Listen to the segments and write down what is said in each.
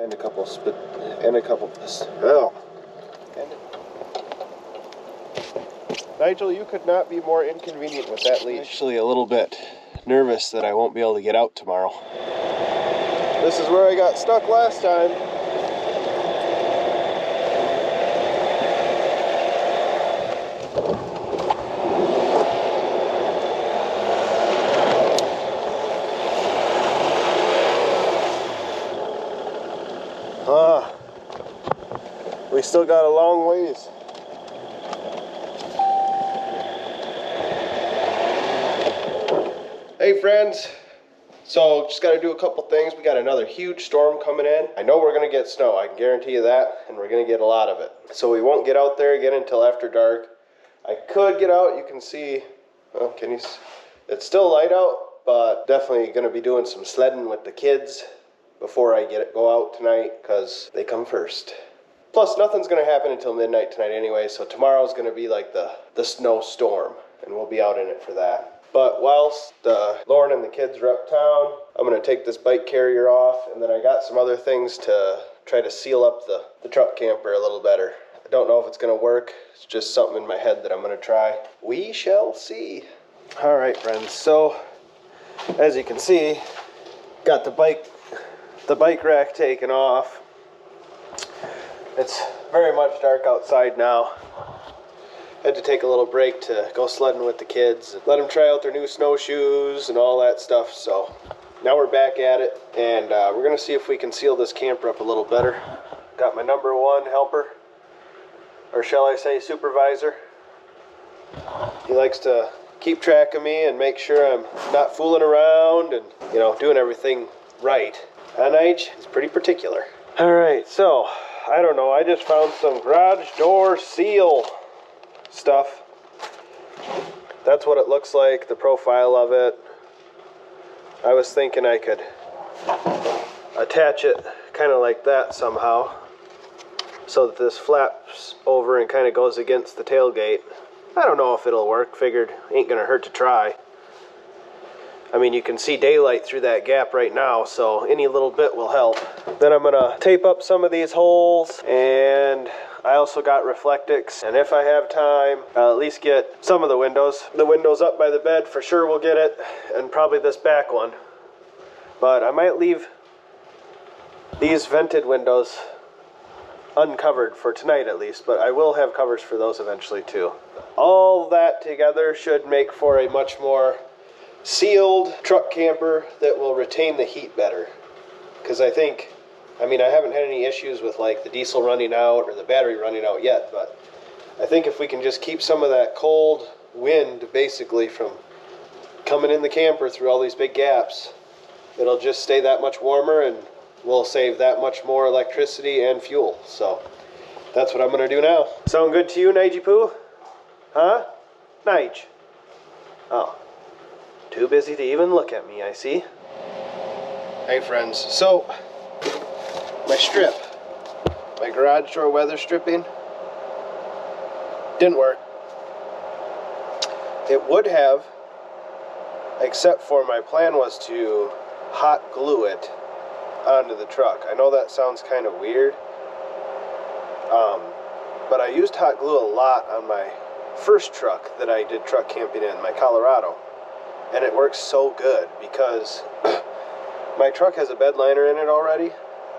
And a couple oh. Nigel, you could not be more inconvenient with that leash. Actually a little bit nervous that I won't be able to get out tomorrow. This is where I got stuck last time. We still got a long ways. Hey friends, so just got to do a couple things. We got another huge storm coming in. I know we're going to get snow, I can guarantee you that, and we're going to get a lot of it. So we won't get out there again until after dark. I could get out, you can see, well, it's still light out, but definitely going to be doing some sledding with the kids before I go out tonight, because they come first. Plus, nothing's going to happen until midnight tonight anyway, so tomorrow's going to be like the snowstorm, and we'll be out in it for that. But whilst Lauren and the kids are uptown, I'm going to take this bike carrier off, and then I got some other things to try to seal up the truck camper a little better. I don't know if it's going to work. It's just something in my head that I'm going to try. We shall see. All right, friends, so as you can see, got the bike rack taken off. It's very much dark outside now. Had to take a little break to go sledding with the kids and let them try out their new snowshoes and all that stuff. So now we're back at it, and we're gonna see if we can seal this camper up a little better. Got my #1 helper, or shall I say supervisor. He likes to keep track of me and make sure I'm not fooling around and, you know, doing everything right. Nige is pretty particular. All right, so I don't know, I just found some garage door seal stuff. That's what it looks like, the profile of it. I was thinking I could attach it kind of like that somehow, so that this flaps over and kind of goes against the tailgate. I don't know if it'll work, figured ain't gonna hurt to try. I mean, you can see daylight through that gap right now, so any little bit will help. Then I'm gonna tape up some of these holes, and I also got Reflectix, and if I have time, I'll at least get some of the windows. The windows up by the bed, for sure we'll get it, and probably this back one. But I might leave these vented windows uncovered for tonight at least, but I will have covers for those eventually too. All that together should make for a much more sealed truck camper that will retain the heat better. Because I haven't had any issues with like the diesel running out or the battery running out yet, but I think if we can just keep some of that cold wind basically from coming in the camper through all these big gaps, it'll just stay that much warmer and we'll save that much more electricity and fuel. So that's what I'm gonna do now. Sound good to you, Nigey Poo? Huh? Nige? Oh. Too busy to even look at me, I see. Hey friends, so my garage door weather stripping didn't work. It would have, except for my plan was to hot glue it onto the truck. I know that sounds kind of weird, but I used hot glue a lot on my first truck that I did truck camping in, my Colorado. And it works so good because my truck has a bed liner in it already.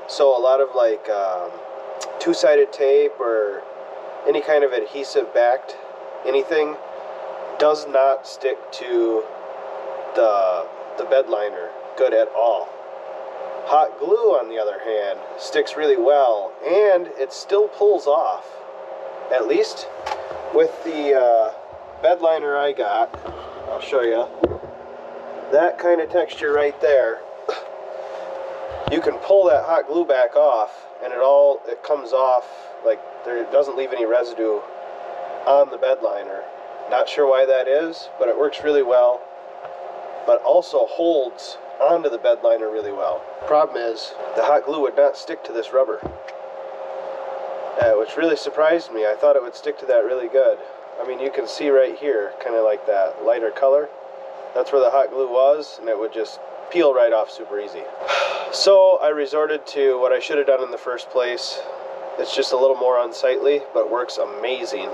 So a lot of like two-sided tape or any kind of adhesive backed anything does not stick to the bed liner good at all. Hot glue, on the other hand, sticks really well, and it still pulls off. At least with the bed liner I got, I'll show you. That kind of texture right there, you can pull that hot glue back off, and it comes off like it doesn't leave any residue on the bed liner. Not sure why that is, but it works really well, but also holds onto the bed liner really well. Problem is, the hot glue would not stick to this rubber, which really surprised me. I thought it would stick to that really good. I mean, you can see right here, kind of like that lighter color. That's where the hot glue was, and it would just peel right off super easy. So I resorted to what I should have done in the first place. It's just a little more unsightly, but works amazing.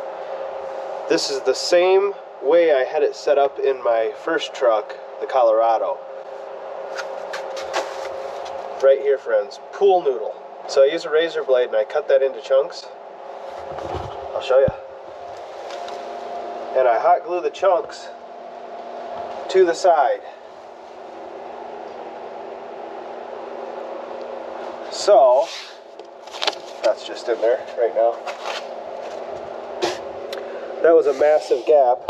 This is the same way I had it set up in my first truck, the Colorado. Right here, friends, pool noodle. So I use a razor blade and I cut that into chunks. I'll show you. And I hot glue the chunks to the side. So, that's just in there right now. That was a massive gap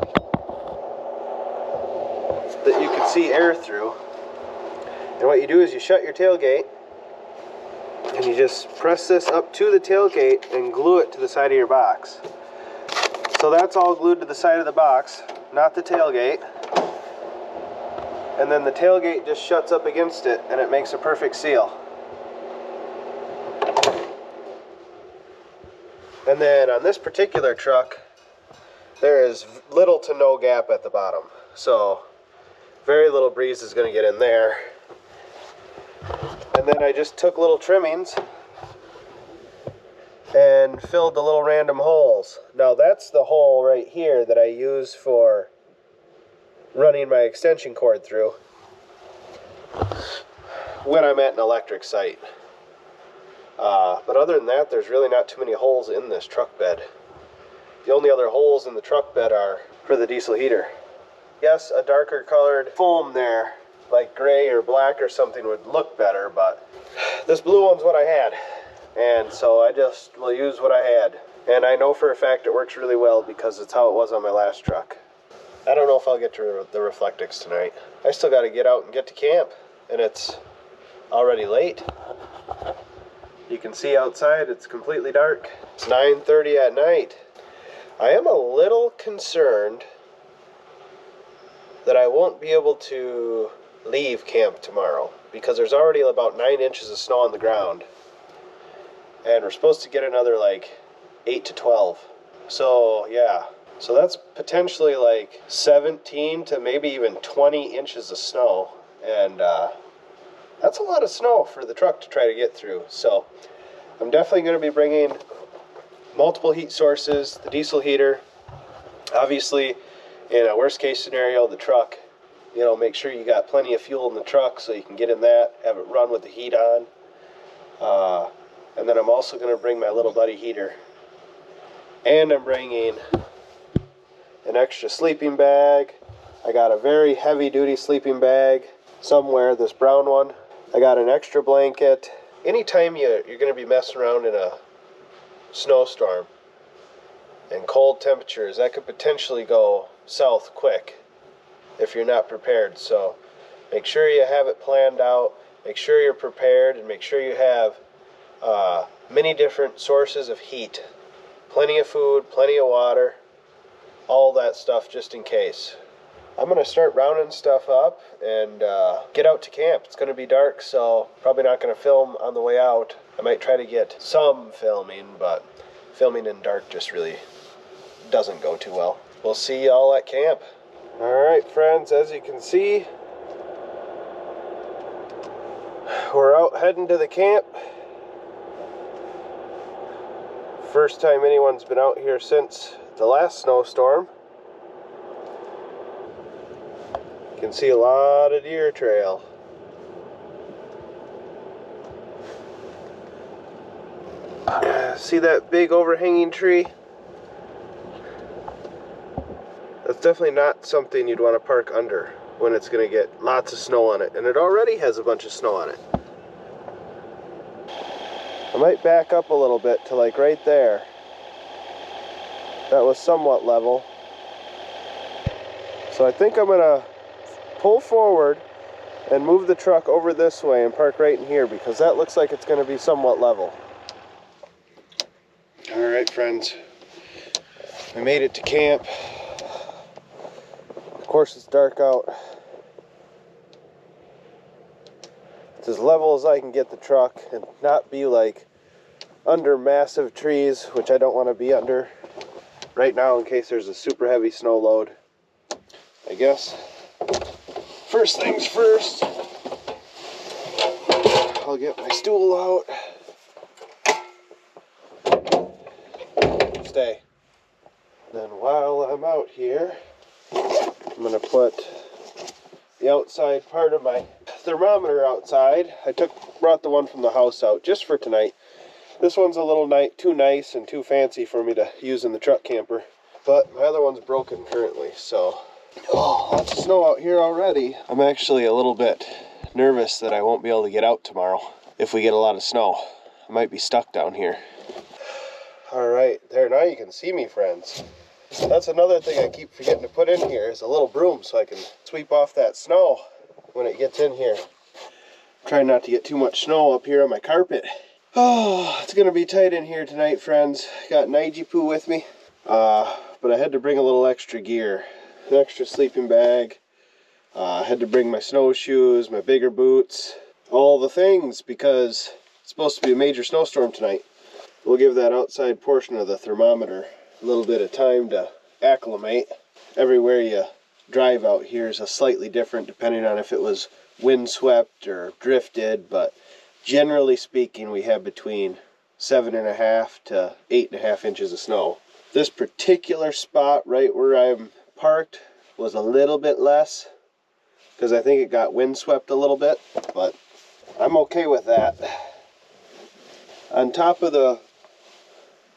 that you could see air through. And what you do is you shut your tailgate and you just press this up to the tailgate and glue it to the side of your box. So that's all glued to the side of the box, not the tailgate. And then the tailgate just shuts up against it and it makes a perfect seal. And then on this particular truck, there is little to no gap at the bottom. So very little breeze is going to get in there. And then I just took little trimmings and filled the little random holes. Now that's the hole right here that I use for running my extension cord through when I'm at an electric site. But other than that, there's really not too many holes in this truck bed. The only other holes in the truck bed are for the diesel heater. Yes, a darker colored foam there, like gray or black or something, would look better, but this blue one's what I had. And so I just will use what I had. And I know for a fact it works really well because it's how it was on my last truck. I don't know if I'll get to the Reflectix tonight. I still got to get out and get to camp, and it's already late. You can see outside it's completely dark. It's 9:30 at night. I am a little concerned that I won't be able to leave camp tomorrow because there's already about 9 inches of snow on the ground. And we're supposed to get another like 8 to 12. So yeah, so that's potentially like 17 to maybe even 20 inches of snow. And that's a lot of snow for the truck to try to get through. So I'm definitely going to be bringing multiple heat sources, the diesel heater, obviously in a worst case scenario, the truck, you know, make sure you got plenty of fuel in the truck so you can get in that, have it run with the heat on. And then I'm also going to bring my little buddy heater. And I'm bringing an extra sleeping bag. I got a very heavy duty sleeping bag somewhere, this brown one. I got an extra blanket. Anytime you're going to be messing around in a snowstorm and cold temperatures, that could potentially go south quick if you're not prepared. So make sure you have it planned out, make sure you're prepared, and make sure you have many different sources of heat. Plenty of food, plenty of water, all that stuff just in case. I'm going to start rounding stuff up and get out to camp. It's going to be dark, so probably not going to film on the way out. I might try to get some filming, but filming in dark just really doesn't go too well. We'll see y'all at camp. Alright friends, as you can see, we're out heading to the camp. First time anyone's been out here since the last snowstorm. You can see a lot of deer trail. See that big overhanging tree? That's definitely not something you'd want to park under when it's going to get lots of snow on it. And it already has a bunch of snow on it. I might back up a little bit to like right there. That was somewhat level. So I think I'm going to pull forward and move the truck over this way and park right in here because that looks like it's going to be somewhat level. Alright friends, we made it to camp. Of course it's dark out. It's as level as I can get the truck and not be like under massive trees, which I don't want to be under right now in case there's a super heavy snow load. I guess first things first, I'll get my stool out. Stay. Then while I'm out here, I'm going to put the outside part of my thermometer outside. I brought the one from the house out just for tonight. This one's a little too nice and too fancy for me to use in the truck camper. But my other one's broken currently, so... Oh, lots of snow out here already. I'm actually a little bit nervous that I won't be able to get out tomorrow if we get a lot of snow. I might be stuck down here. Alright, there, now you can see me, friends. That's another thing I keep forgetting to put in here is a little broom so I can sweep off that snow when it gets in here. Trying not to get too much snow up here on my carpet. Oh, it's going to be tight in here tonight, friends. Got Nigel Poo with me, but I had to bring a little extra gear. An extra sleeping bag. I had to bring my snowshoes, my bigger boots, all the things because it's supposed to be a major snowstorm tonight. We'll give that outside portion of the thermometer a little bit of time to acclimate. Everywhere you drive out here is a slightly different depending on if it was windswept or drifted, but generally speaking we have between 7.5 to 8.5 inches of snow. This particular spot right where I'm parked was a little bit less because I think it got windswept a little bit, but I'm okay with that. On top of the,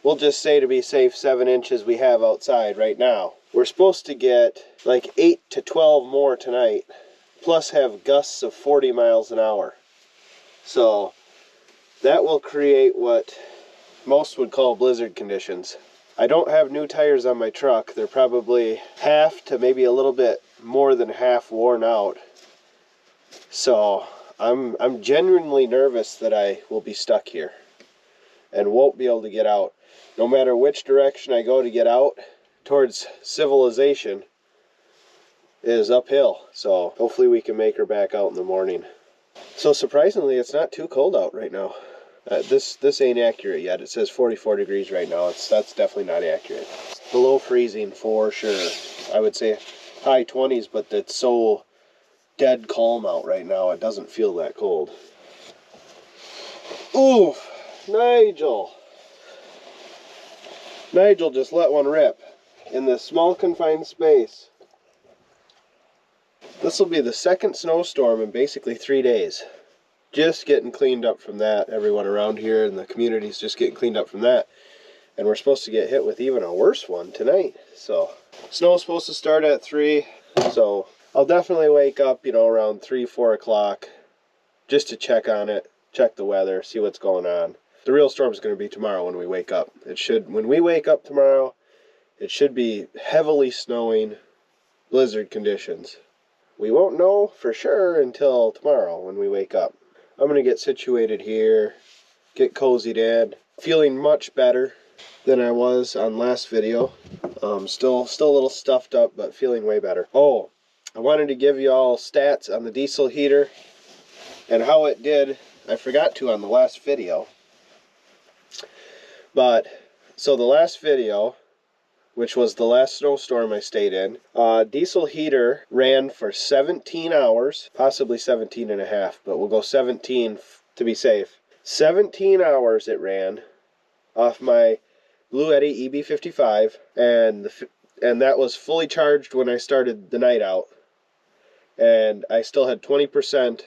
we'll just say to be safe, 7 inches we have outside right now. We're supposed to get like 8 to 12 more tonight, plus have gusts of 40 miles an hour. So that will create what most would call blizzard conditions. I don't have new tires on my truck. They're probably half to maybe a little bit more than half worn out. So I'm genuinely nervous that I will be stuck here and won't be able to get out. No matter which direction I go to get out towards civilization is uphill. So hopefully we can make her back out in the morning. So surprisingly, it's not too cold out right now. This ain't accurate yet. It says 44 degrees right now. That's definitely not accurate. It's below freezing for sure. I would say high 20s, but it's so dead calm out right now. It doesn't feel that cold. Ooh, Nigel. Nigel just let one rip in this small confined space. This will be the second snowstorm in basically 3 days. Just getting cleaned up from that. Everyone around here in the community is just getting cleaned up from that. And we're supposed to get hit with even a worse one tonight. So, snow's supposed to start at 3. So, I'll definitely wake up, you know, around 3, 4 o'clock. Just to check on it, check the weather, see what's going on. The real storm's going to be tomorrow when we wake up. When we wake up tomorrow, it should be heavily snowing, blizzard conditions. We won't know for sure until tomorrow when we wake up. I'm going to get situated here, get cozied in, feeling much better than I was on last video. Still a little stuffed up, but feeling way better. Oh, I wanted to give you all stats on the diesel heater and how it did. I forgot to on the last video. But, so the last video, which was the last snowstorm I stayed in, diesel heater ran for 17 hours, possibly 17 and a half, but we'll go 17 to be safe. 17 hours it ran off my Blue Eddy EB55, and that was fully charged when I started the night out. And I still had 20%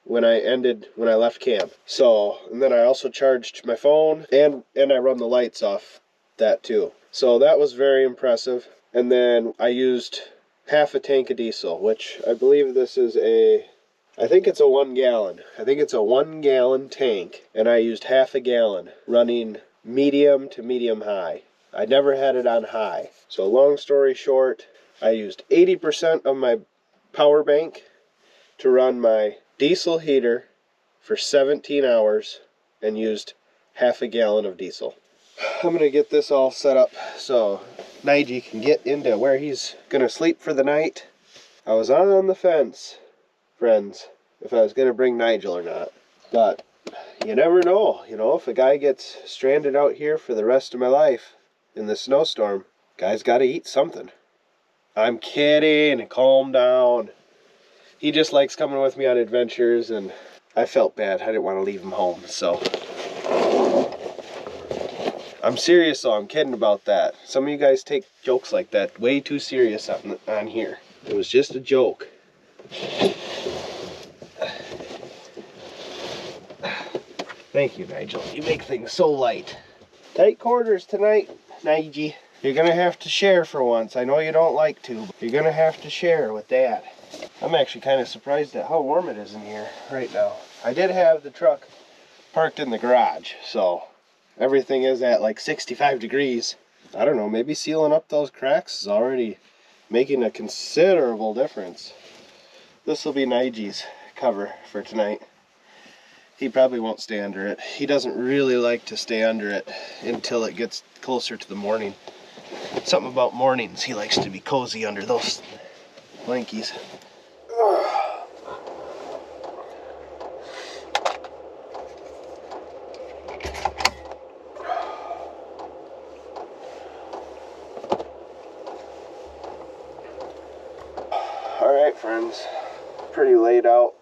when I left camp. So, and then I also charged my phone, and I run the lights off that too. So that was very impressive. And then I used half a tank of diesel, which I believe this is I think it's a 1 gallon. I think it's a 1 gallon tank, and I used half a gallon running medium to medium high. I never had it on high. So long story short, I used 80% of my power bank to run my diesel heater for 17 hours and used half a gallon of diesel. I'm going to get this all set up so Nigel can get into where he's going to sleep for the night. I was on the fence, friends, if I was going to bring Nigel or not. But you never know, you know, if a guy gets stranded out here for the rest of my life in the snowstorm, guy's got to eat something. I'm kidding, calm down. He just likes coming with me on adventures, and I felt bad. I didn't want to leave him home, so. I'm serious though, I'm kidding about that. Some of you guys take jokes like that way too serious on here. It was just a joke. Thank you, Nigel. You make things so light. Tight quarters tonight, Nigel. You're gonna have to share for once. I know you don't like to, but you're gonna have to share with Dad. I'm actually kind of surprised at how warm it is in here right now. I did have the truck parked in the garage, so everything is at like 65 degrees. I don't know, maybe sealing up those cracks is already making a considerable difference. This will be Nigel's cover for tonight. He probably won't stay under it. He doesn't really like to stay under it until it gets closer to the morning. Something about mornings, he likes to be cozy under those blankies. Alright friends, pretty late out.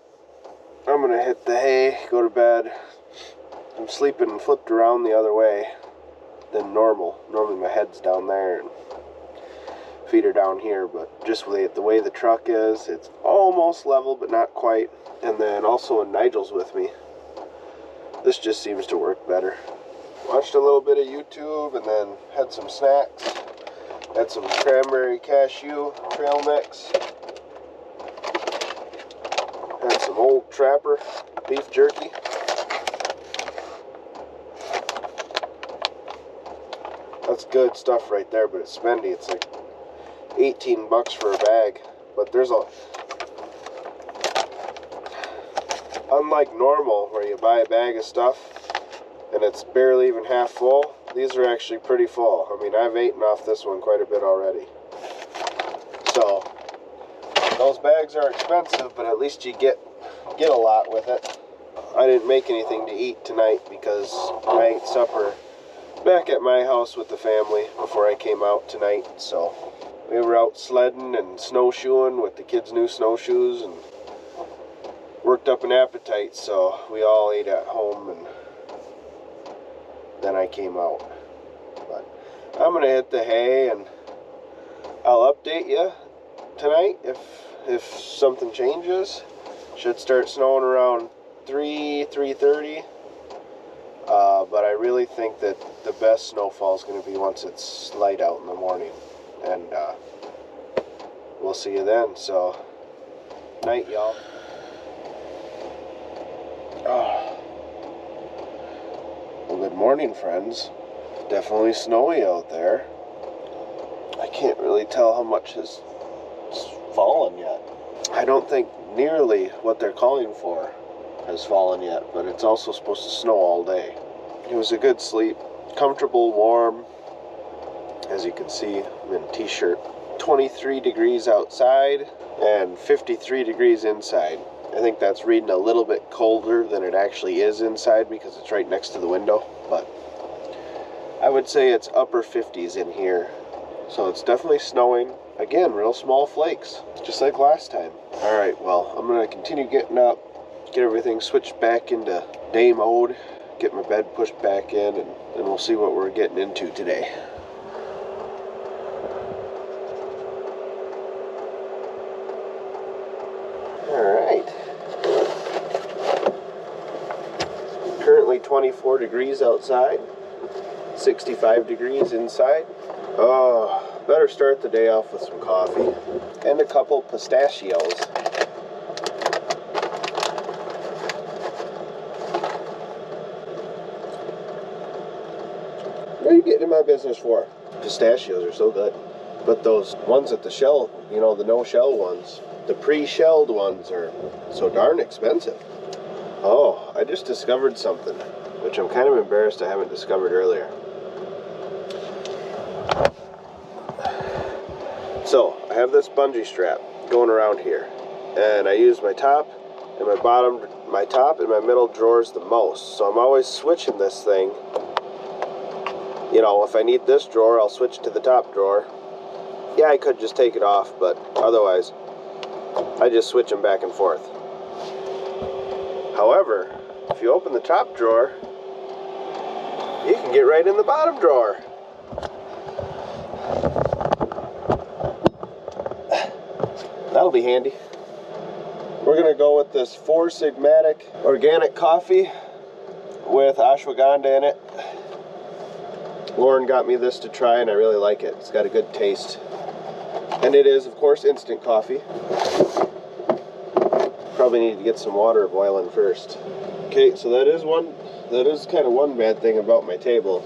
I'm gonna hit the hay, go to bed. I'm sleeping flipped around the other way than normal. Normally my head's down there and feet are down here, but just the way the truck is, it's almost level but not quite. And then also when Nigel's with me, this just seems to work better. Watched a little bit of YouTube and then had some snacks. Had some cranberry cashew trail mix. Had some Old Trapper beef jerky. That's good stuff right there, but it's spendy. It's like 18 bucks for a bag. But there's unlike normal where you buy a bag of stuff and it's barely even half full, these are actually pretty full. I mean, I've eaten off this one quite a bit already. So those bags are expensive, but at least you get a lot with it. I didn't make anything to eat tonight because I ate supper back at my house with the family before I came out tonight. So we were out sledding and snowshoeing with the kids' new snowshoes and worked up an appetite, so we all ate at home and then I came out. But I'm gonna hit the hay and I'll update you tonight if something changes. Should start snowing around 3:30. But I really think that the best snowfall is going to be once it's light out in the morning. And we'll see you then. So, night, y'all. Well, good morning, friends. Definitely snowy out there. I can't really tell how much has fallen yet. I don't think nearly what they're calling for has fallen yet, but it's also supposed to snow all day. It was a good sleep, comfortable, warm. As you can see, I'm in a t-shirt. 23 degrees outside and 53 degrees inside. I think that's reading a little bit colder than it actually is inside because it's right next to the window, but I would say it's upper 50s in here. So it's definitely snowing. Again, real small flakes, just like last time. Alright, well, I'm going to continue getting up, get everything switched back into day mode, get my bed pushed back in, and then we'll see what we're getting into today. Alright. Currently 24 degrees outside, 65 degrees inside. Oh, better start the day off with some coffee and a couple pistachios. What are you getting in my business for? Pistachios are so good. But those ones at the shell, you know, the no-shell ones, the pre-shelled ones are so darn expensive. Oh, I just discovered something, which I'm kind of embarrassed I haven't discovered earlier. So, I have this bungee strap going around here, and I use my top and my bottom, my top and my middle drawers the most, so I'm always switching this thing. You know, if I need this drawer, I'll switch to the top drawer. Yeah, I could just take it off, but otherwise, I just switch them back and forth. However, if you open the top drawer, you can get right in the bottom drawer. That'll be handy. We're gonna go with this 4 Sigmatic organic coffee with ashwagandha in it. Lauren got me this to try and I really like it. It's got a good taste. And it is, of course, instant coffee. Probably need to get some water boiling first. Okay, so that is kind of one bad thing about my table.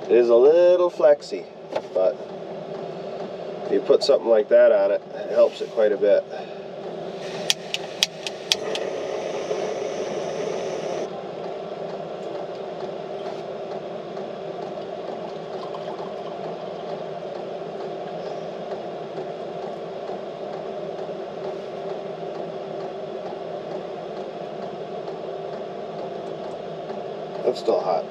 It is a little flexy, but if you put something like that on it, it helps it quite a bit. It's still hot.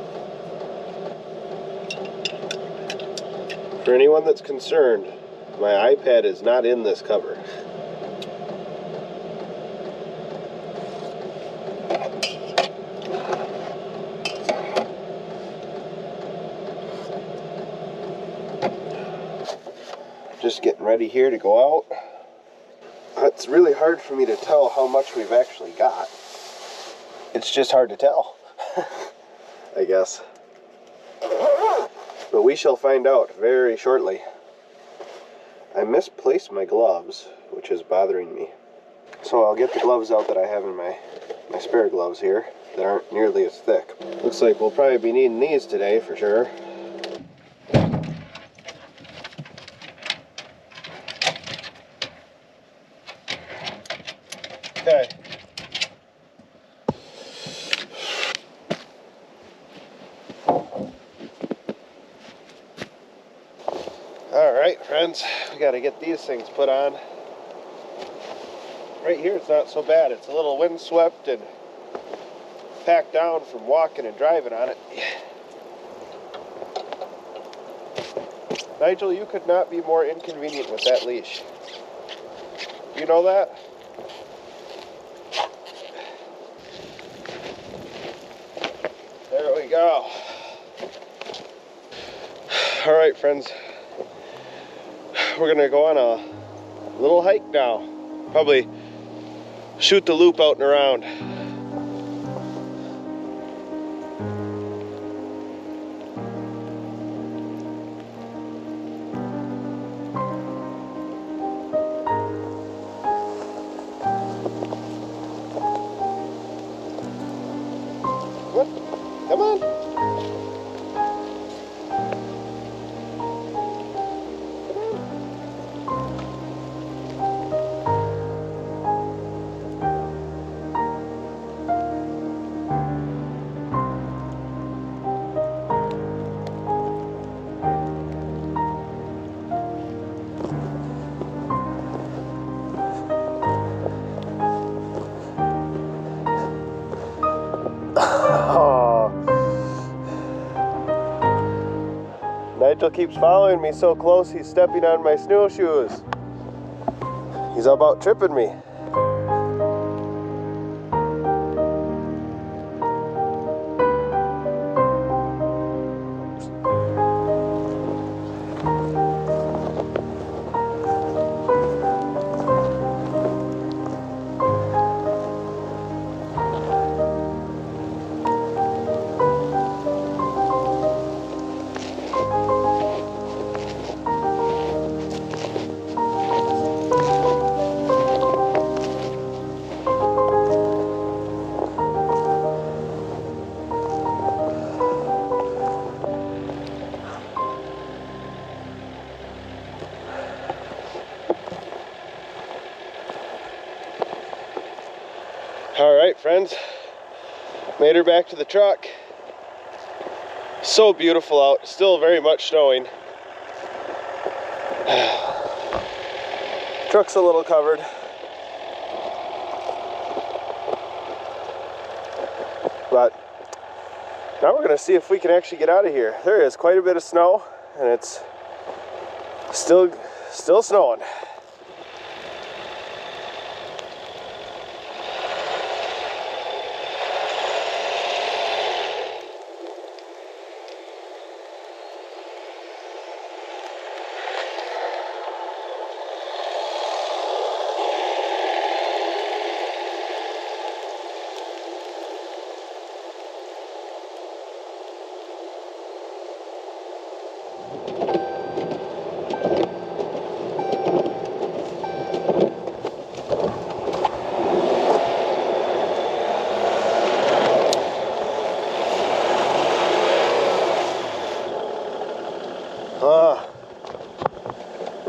For anyone that's concerned, my iPad is not in this cover. Just getting ready here to go out. It's really hard for me to tell how much we've actually got. It's just hard to tell. I guess. But we shall find out very shortly. I misplaced my gloves, which is bothering me. So I'll get the gloves out that I have in my spare gloves here that aren't nearly as thick. Looks like we'll probably be needing these today for sure. Okay. Alright friends, we got to get these things put on. Right here it's not so bad. It's a little windswept and packed down from walking and driving on it. Nigel, you could not be more inconvenient with that leash. You know that? There we go. Alright friends. We're gonna go on a little hike now. Probably shoot the loop out and around. What? Come on. Nigel keeps following me so close he's stepping on my snowshoes. He's about tripping me. Alright friends, made her back to the truck. So beautiful out, still very much snowing. Truck's a little covered. But now we're going to see if we can actually get out of here. There is quite a bit of snow and it's still snowing.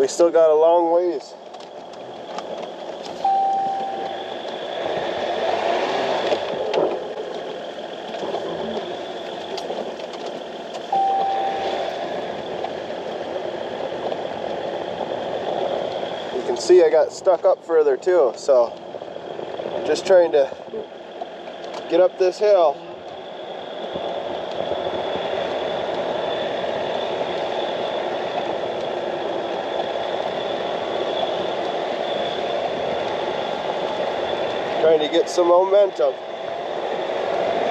still got a long ways. You can see I got stuck up further too, so I'm just trying to get up this hill. Trying to get some momentum.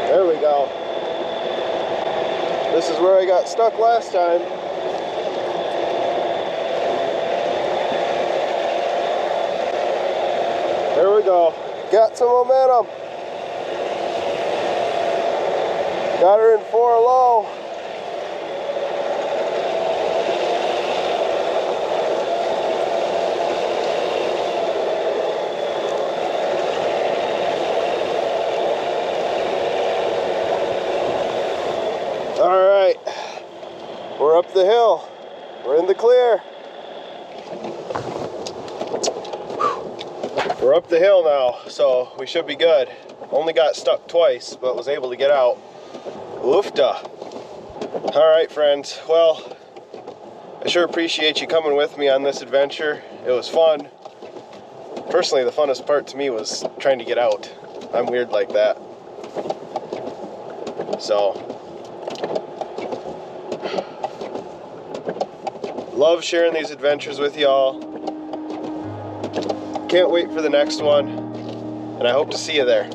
There we go. This is where I got stuck last time. There we go. Got some momentum. Got her in 4 low. All right, we're up the hill. We're in the clear. We're up the hill now, so we should be good. Only got stuck twice, but was able to get out. Oofta. All right, friends. Well, I sure appreciate you coming with me on this adventure. It was fun. Personally, the funnest part to me was trying to get out. I'm weird like that. So, love sharing these adventures with y'all. Can't wait for the next one, and I hope to see you there.